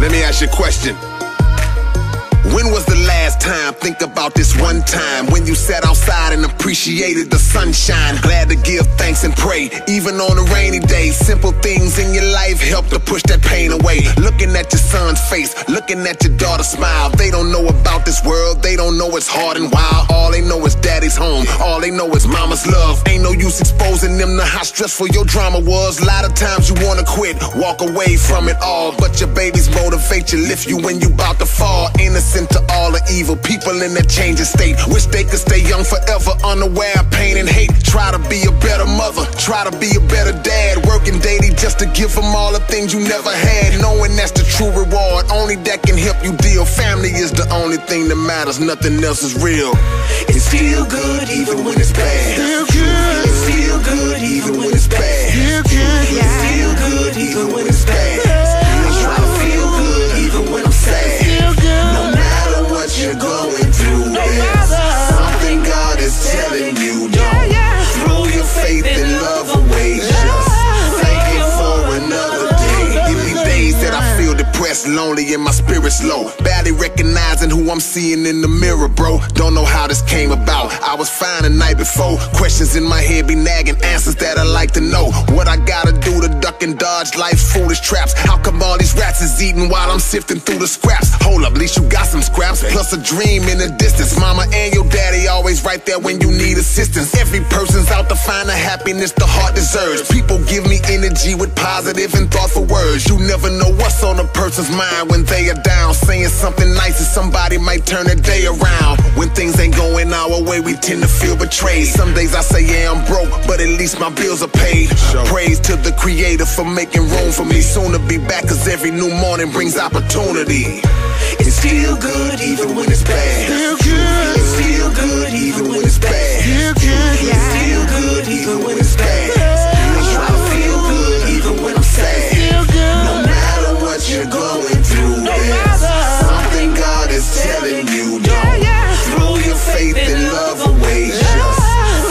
Let me ask you a question. When was the last time, think about this one time, when you sat outside and appreciated the sunshine? Glad to give thanks and pray, even on a rainy day. Simple things in your life help to push that pain away. Looking at your son's face, looking at your daughter's smile. They don't know about this world, they don't know it's hard and wild. All they know is daddy's home, all they know is mama's love. Ain't no use exposing them to how stressful your drama was. A lot of times you wanna quit, walk away from it all, but your babies motivate you, lift you when you bout to fall. Innocent to all the evil, people in that changing state. Wish they could stay young forever, unaware of pain and hate. Try to be a better mother, try to be a better dad, working daily just to give them all the things you never had. Knowing that's the true reward, only that can help you deal. Family is the only thing that matters, nothing else is real. It's still good even when it's bad. Still good. It's still good even when it's bad. Still good, yeah. It's still good even when it's bad. I try to feel good even when I'm sad. Still good. No matter what you're going through, there's something God is telling you. Don't throw your faith and love away. Just thank Him for another day. Give me days that I feel depressed, lonely, and my spirit's low. Barely recognizing who I'm seeing in the mirror, bro. Don't know how this came about. I was fine the night before. Questions in my head be nagging, answers that I like to know. What I gotta do to duck and dodge life's foolish traps? How come all these rats is eating while I'm sifting through the scraps? Hold up, at least you got some scraps, plus a dream in the distance. Mama and your daddy always right there when you need assistance. Every person's out to find the happiness the heart deserves. People give me energy with positive and thoughtful words. You never know what's on a person's mind when they are down. Saying something nice to somebody might turn their day around. When things ain't going our way, we tend to feel betrayed. Some days I say, yeah, I'm broke, but at least my bills are paid. Praise to the Creator for making room for me. Soon to be back, cause every new morning brings opportunity. It's still good even when it's bad. Still good. It's still good even when it's bad. Still good, It's yeah. still good even when it's bad. I try to feel good even when I'm sad. Still good. No matter what you're going through, there's something God is telling you. Don't throw your faith and love away. Just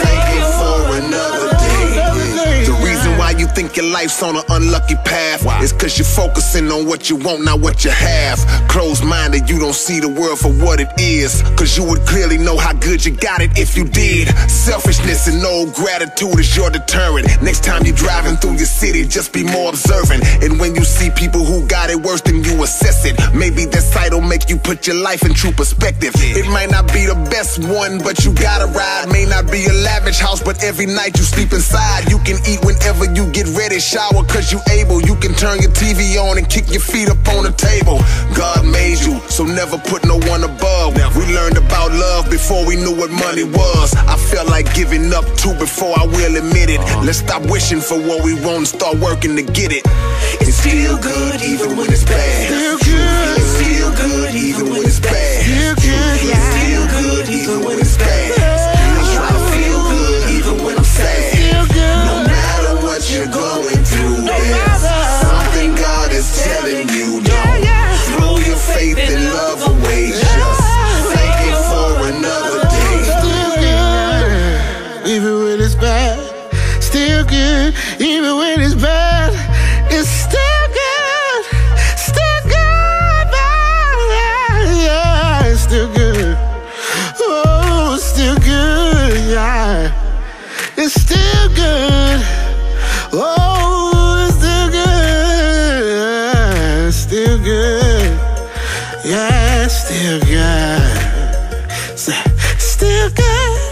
thank Him for another day. The reason why you think your life's on an unlucky path is cause you're focusing on what you want, not what you have. Closed-minded, you don't see the world for what it is, cause you would clearly know how good you got it if you did. Selfishness and no gratitude is your deterrent. Next time you're driving through your city, just be more observant. And when you see people who got it worse than you, assess it. Maybe that sight will make you put your life in true perspective. It might not be the best one, but you gotta ride. May not be a lavish house, but every night you sleep inside. You can eat whenever you get ready, shower cause you able. You can turn your TV on and kick your feet up on the table. God made you, so never put no one above. We learned about love before we knew what money was. I felt like giving up too before I will admit it. Let's stop wishing for what we want and start working to get it. It's still good even when it's bad. Still good. It's still good even when it's bad. Still good, It's yeah. still good even when it's bad. I try to feel good even when I'm sad. Still good. No matter what you're going through, there's something God is telling you. Don't throw your faith and love away. Just thank Him for another day. Still good, even when it's bad. Still good, even when it's bad. It's still good, still good, yeah, it's still good. Oh, it's still good, yeah. It's still good. Oh, it's still good. It's still good. Yeah, it's still good. Still good.